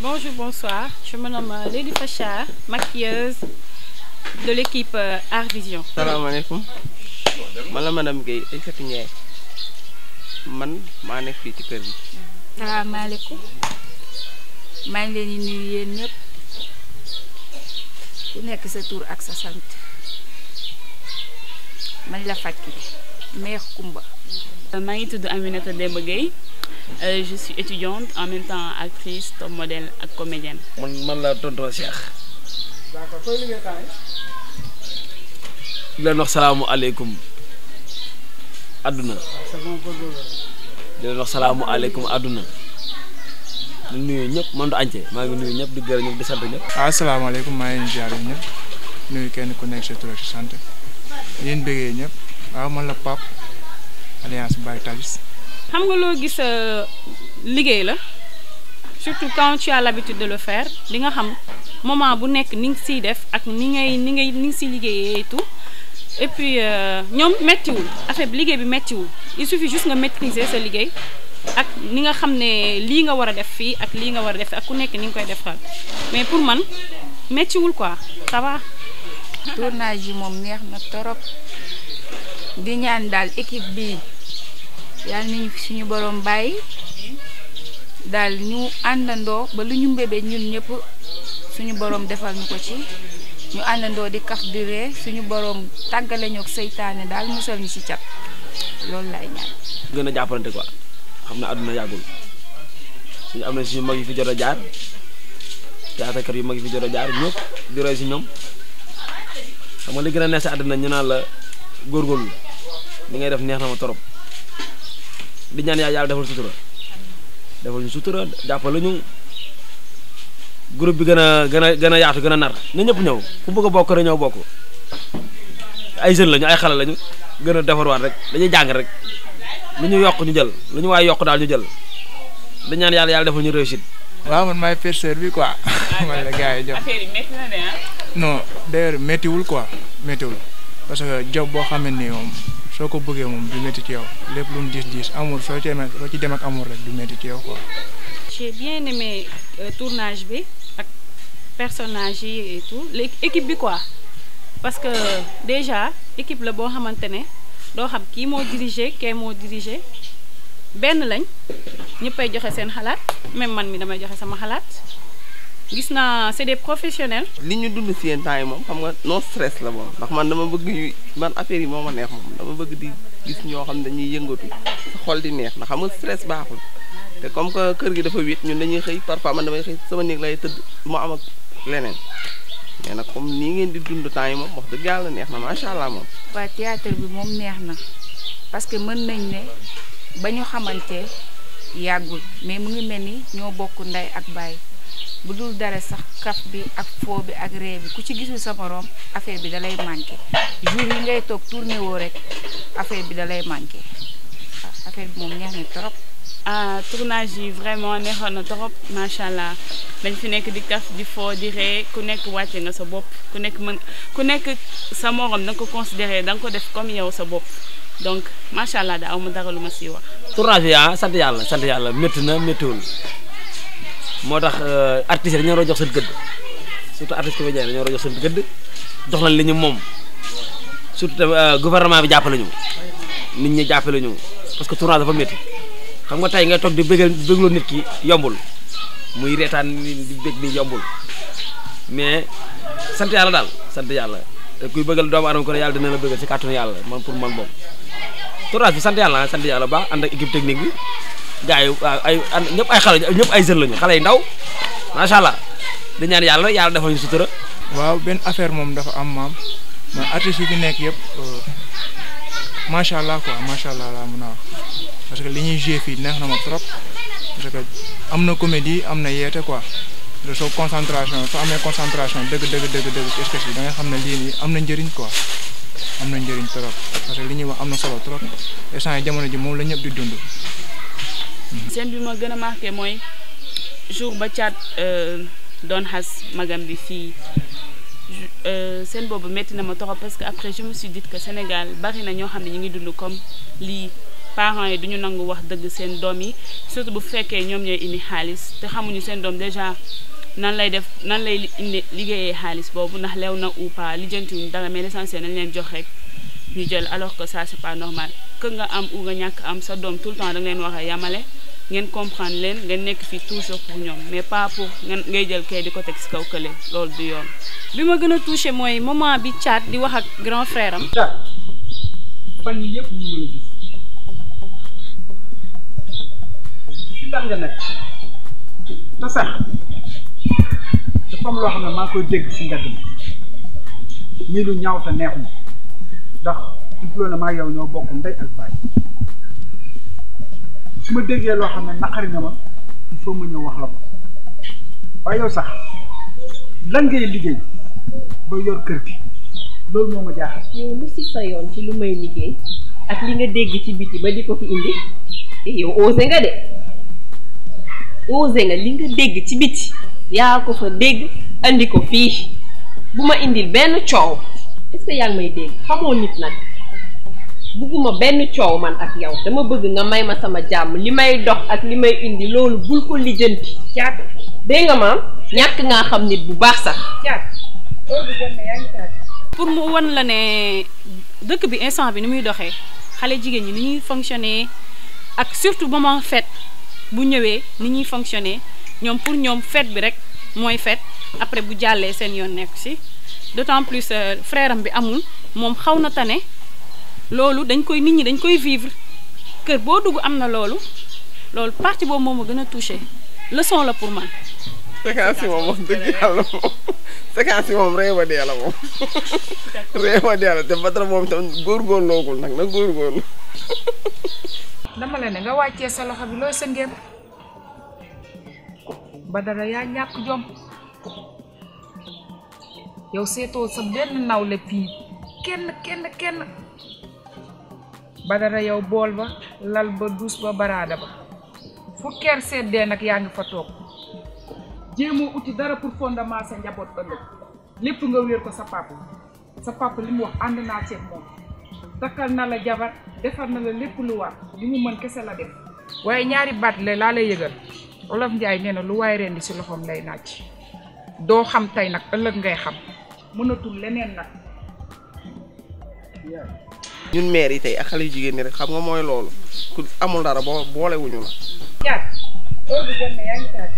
Bonjour, bonsoir. Je me nomme Lady Facha, maquilleuse de l'équipe Art Vision. Salam alaikum. Man la madame Guèye Aïssatou Ndiaye man maa nekk fii ci kër gi. Salaamaaleykum maa ngi leen di nuyu yéen ñëpp ku nekk sa tur ak sa sant man la Fakki mère Kumba. maa ngi tudd Aminata Demba Gueye. Je suis étudiante en même temps actrice, top modèle et comédienne. man la tonton Cheikh. di leen wax salaamualeykum adduna. di leen wax salaamualeykum adduna. di nuyu ñëpp man du entier maa ngi nuyu ñëpp di gërëm ñëpp di sant ñëpp. asalaamaaleykum maa ngi leen di ziar ñëpp nuyu kenn ku nekk sa tur ak sa sant yéen bëggee ñëpp waaw man la Pape alliance Baye Talis. xam nga loo gis liggéey la surtout quand tu as l'habitude de le faire li nga xam moment bu nekk ni nga siy def ak ni nga siy liggéeyee et tout et puis ñoom méttiwul affaire bi liggéey bi méttiwul il suffit juste nga maîtriser sa liggéey ak ni nga xam ne lii nga war a def fii ak lii nga war a def ak ku nekk ni nga koy defal mais pour man méttiwul quoi ça va. tournage yi moom neex na torop di ñaan daal équipe bi yàlla nañu suñu borom bàyyi daal ñu àndandoo ba lu ñu mbébee ñun ñëpp suñu borom defal ñu ko ci ñu àndandoo di kaf di ree suñu borom tàggale ñu ak seytaane daal musal ñu ci cat loolu laay ñaan. gën a jàppalante quoi xam ne àdduna yàggul suñu am na suñu mag yi fi jot a jaar théâtre yu mag yi fi jot a jaar ñëpp di roy si ñoom xam nga li gën a neex si àdduna ñu naan la góorgóorlu li ngay def neex na ma torop di ñaan yàlla defal ñu sutura jàppale ñu groupe bi gën a yaatu gën a nar na ñëpp ñëw ku bëgg a bokk rek ñëw bokk ay jeunes lañu ay xale lañu gën a defarwaat rek dañuy jàng rek lu ñu yokk ñu jël lu ñu waay yokk daal ñu jël di ñaan yàlla defal ñu réussite. waaw man maay perceur bi quoi. man la gars yi jox affaire yi métti na de ah. non d'ailleurs méttiwul quoi méttiwul parce que job boo xam ne nii moom. soo ko bëggee moom du métti ci yow lépp lu mu diis amour soo ci dem ak amour rek du métti ci yow quoi. J'ai bien aimé tournage bi ak personnage yi et tout l'équipe bi quoi parce que déjà équipe la boo xamante ne doo xam kii moo dirigé kee moo dirigé benn lañ ñëppay joxe seen xalaat même man mi damay joxe sama xalaat gis naa c'est des professionnels. li ñu dund si yenn temps yi moom xam nga non stress la moom ndax man dama bëgg man affaire yi moo ma neex moom dama bëgg di gis ñoo xam ne dañuy yëngatu sa xol di neex ndax xam nga stress baaxul te comme que kër gi dafa wéet ñun dañuy xëy parfois man damay xëy sama néeg lay tëdd du ma am ak leneen mais nag comme nii ngeen di dund temps yi moom wax dëgg yàlla neex na macha allah moom. waa théâtre bi moom neex na parce que mën nañ ne ba ñu xamante yàggul mais mu ngi mel ni ñoo bokk ndey ak baay. bu dul dara sax kaf bi ak foo bi ak ree bi ku ci gisul sa morom affaire bi da lay manqué jour yi ngay toog tourné woo rek affaire bi da lay manqué affaire bi moom neex na trop. Tournage yi vraiment neexoon na trop macha allah dañ fi nekk di kaf di foo di ree ku nekk wàcce nga sa bopp ku nekk sa morom da nga ko considéré da nga ko def comme yow sa bopp donc macha allah daa aw ma dara lu ma siy wax. tournage bi sant yàlla métti na méttiwul. moo tax artistes yi dañoo war a jox seen gëdd surtout artistes comédiens dañoo war a jox seen gëdd jox lañ li ñu moom surtout gouvernement bi jàppale ñu nit ñi jàppale ñu parce que tournage dafa métti xam nga tey ngay toog di bégloo nit ki yombul muy reetaan di bég ni yombul mais sant yàlla daal sant yàlla te kuy bëggal doomu aadama ko ne yàlla dina la bëggal ci kàttanu yàlla man pour man boobu tournage bi sant yàlla baax ànd ak équipe technique bi. gaa yi ñëpp ay xale ñëpp ay jeunes lañu xale yu ndaw macha allah di ñaan yàlla defal ñu sutura. waaw benn affaire moom dafa am maam man artistes yi fi nekk yëpp macha allah quoi macha allah laa mën a wax parce que li ñuy joué fii neex na ma trop parce que am na comédie am na yeete quoi de soo concentration soo amee concentration dëgg ci sketch bi da nga xam ne lii nii am na njëriñ quoi am na njëriñ trop parce que li ñuy wax am na solo trop instant yi jamono ji moom la ñëpp di dund. scène bi ma gën a marqué mooy jour ba Thiat doon xas magam bi fii scène boobu métti na ma trop parce que après je me suis dit que Sénégal bari na ñoo xam ne ñu ngi dund comme lii parents yi duñu nangu wax dëgg seen doom yi surtout bu fekkee ñoom ñooy indi xaalis te xamuñu seen doom déjà nan lay indi liggéeyee xaalis boobu ndax lew na ou pas lijjantiwuñu dara mais l'essentiel nañ leen jox rek ñu jël alors que ça c'est pas normal que nga am ou nga ñàkk am sa doom tout le temps da nga leen wax a yamale ngeen comprendre leen ngeen nekk fii toujours pour ñoom mais pas pour ngay jël kay di ko teg si kaw kële loolu du yoon. bi ma gën a touché mooy moment bi Thiat di wax ak grand frère am. Thiat fan yii yëpp ñu mën a gis si lan nga nekk te sax dafa am loo xam ne maa ngi koy dégg si mbedd mi nii lu ñaaw te neexuma ndax il na maa yow ñoo bokk ndey ak baay su ma déggee loo xam ne naqari na ma il faut ma ñëw wax la ko waaye yow sax lan ngay liggéey ba yor kër gi loolu moo ma jaaxal. yow lu si sa yoon ci lu may liggéey ak li nga dégg ci biti ba di ko fi indi yow osé nga de osé nga li nga dégg ci biti yaa ko fa dégg andi ko fii bu ma indil benn coow est-ce que yaa ngi may dégg xamoo nit nag bugguma benn coow man ak yow dama bëgg nga may ma sama jàmm li may dox ak li may indi loolu bul ko lijjanti. Thiat dégg nga maam ñàkk ngaa xam nit bu baax sax. Thiat loolu jot na yaa ngi Thiat. pour mu wan la ne dëkk bi instant bi ni muy doxee xale jigéen ñi ni ñuy fonctionner ak surtout moment fête bu ñëwee ni ñuy fonctionner ñoom pour ñoom fête bi rek mooy fête après bu jàllee seen yoon nekk ci d'autant plus frère am bi amul moom xaw na tane loolu dañ koy nit ñi dañ koy vivre kër boo dugg am na loolu partie boobu moom a gën a touché leçon la pour man. séquence yi moom wax dëgg yàlla moom séquence yi moom réew a dee la moom réew a dee la te Badara moom tam góorgóorloogul nag na góorgóorlu. dama la ne nga wàccee sa loxo bi looy sa ngéem Badara yaa ñàkk jom yow seetoo sa benn nawle fii kenn Badara yow bool ba lal ba duus ba baraada ba fu ker seddee nag yaa ngi fa toog jéemoo uti dara pour fondement sa njaboot ëllëg lépp nga wéer ko sa papa li mu wax ànd naa ceeb moom takkal na la jabar defar na la lépp lu war li mu mën kese la def waaye ñaari baat la laa lay yëgal Olof Njaay nee na lu waay rendi ci loxoom lay nàcc doo xam tey nag ëllëg ngay xam mënatul leneen nag. ñun maire yi tey ak xale yu jigéen ñi rek xam nga mooy loolu ku amul dara boolewuñu la. Thiat loolu jot na yaa ngi Thiat.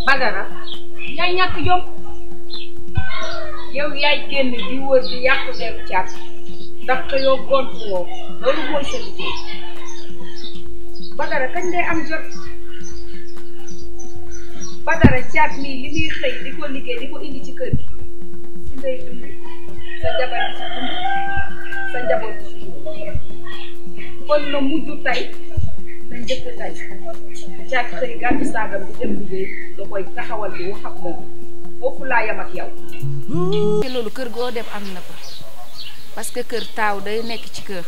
Badara yaay ñàkk jom yow yaay génn di wër di yàq deru Thiat ndax que yow gont woo loolu mooy sa liggéey Badara kañ ngay am jot Badara Thiat mii li muy xëy di ko liggéey di ko indi ci kër gi si ngay dund sa jabar di ci dund sa njaboot di ci dund kon na mujj tey na njëkk tey Thiat xëy gàddu saagam di dem liggéey da koy taxawal di wax ak moom foofu laa yam ak yow. loolu kër goo dem am na ko parce que kër taaw day nekk ci kër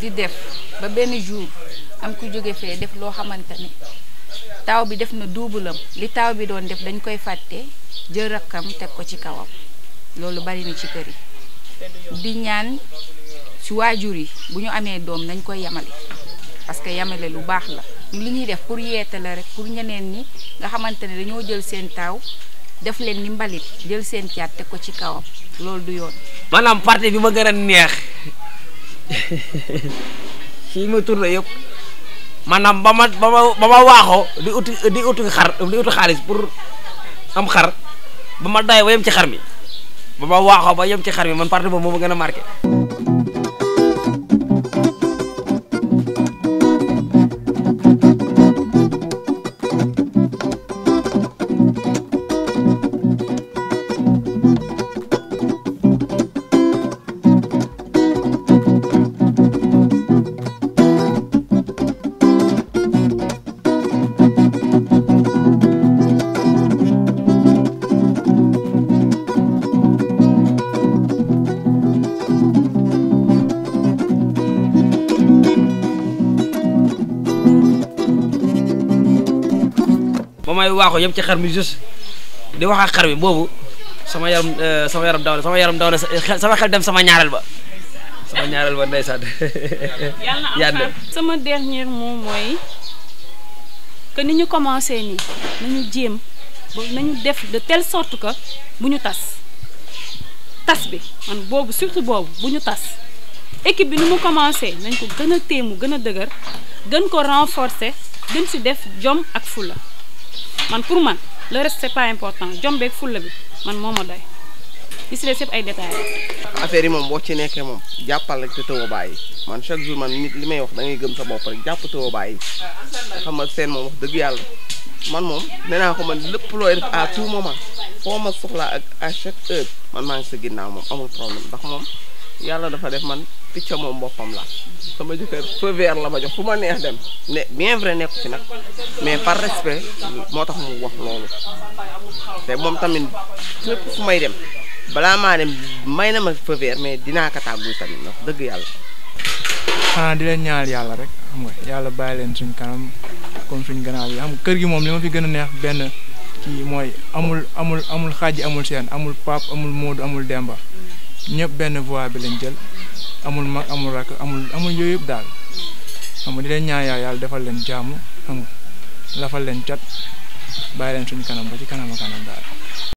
di def ba benn jour am ku jóge fee def loo xamante ni taaw bi def na duubulam li taaw bi doon def dañ koy fàtte jël rakkam teg ko ci kawam loolu bari na ci kër yi di ñaan ci waajur yi bu ñu amee doom nañ koy yamale parce que yamale lu baax la li ñuy def pour yeete la rek pour ñeneen ñi nga xamante ne dañoo jël seen taaw def leen ni mbalit jël seen caat teg ko ci kawam loolu du yoon. maanaam parti bi ma gën a neex fii ma tourné yëpp maanaam ba ma waaxoo di uti xaalis pour am xar ba ma day ba yem ci xar mi ba ma waaxoo ba yem ci xar mi man parti boobu moo ma gën a marqué. ba may waaxoo yem ci xar mi juste di wax ak xar mi boobu sama yaram daw na sama xel dem sama ñaareel ba sama ñaareel ba ndeysaan yàlla sama dernier mot mooy que ni ñu commencé nii nañu jéem ba nañu def de telle sorte que bu ñu tas bi man boobu surtout boobu bu ñu tas équipe bi ni mu commencé nañ ko gën a téemu gën a dëgër gën ko renforcer gën si def jom ak fulla man pour man le reste c'est pas important jom beeg fulla bi man moo ma doy li si des yëpp ay détails. affaire yi moom boo ci nekkee moom jàppal rek te tëw a bàyyi man chaque jour man nit li may wax da ngay gëm sa bopp rek jàpp tëw a bàyyi xam nga seen moom wax dëgg yàlla man moom nee naa ko man lépp looy def à tout moment foo ma soxlaa ak à chaque heure man maa ngi sa ginnaaw moom amul problème ndax moom yàlla dafa def man picca moom boppam la sama jëkkër feu vert la ma jox fu ma neex dem ne bien vrai nekku ci nag mais par respect moo tax mu wax loolu te moom tamit fépp fu may dem balaa maa dem may na ma feu vert mais dinaa ko tàggu tamit ndax dëgg yàlla. xanaa di leen ñaanal yàlla rek xam nga yàlla bàyyi leen suñ kanam comme suñ gannaaw yi xam nga kër gi moom li ma fi gën a neex benn kii mooy amul xaaj amul seen amul pap amul Moodu amul Demba ñëpp benn voix bi lañ jël amul mag amul rakk amul yooyu yëpp daal xam nga di leen ñaan yàlla defal leen jàmm xam nga lafal leen cat bàyyi leen suñ kanam ba ci kanam a kanam daal.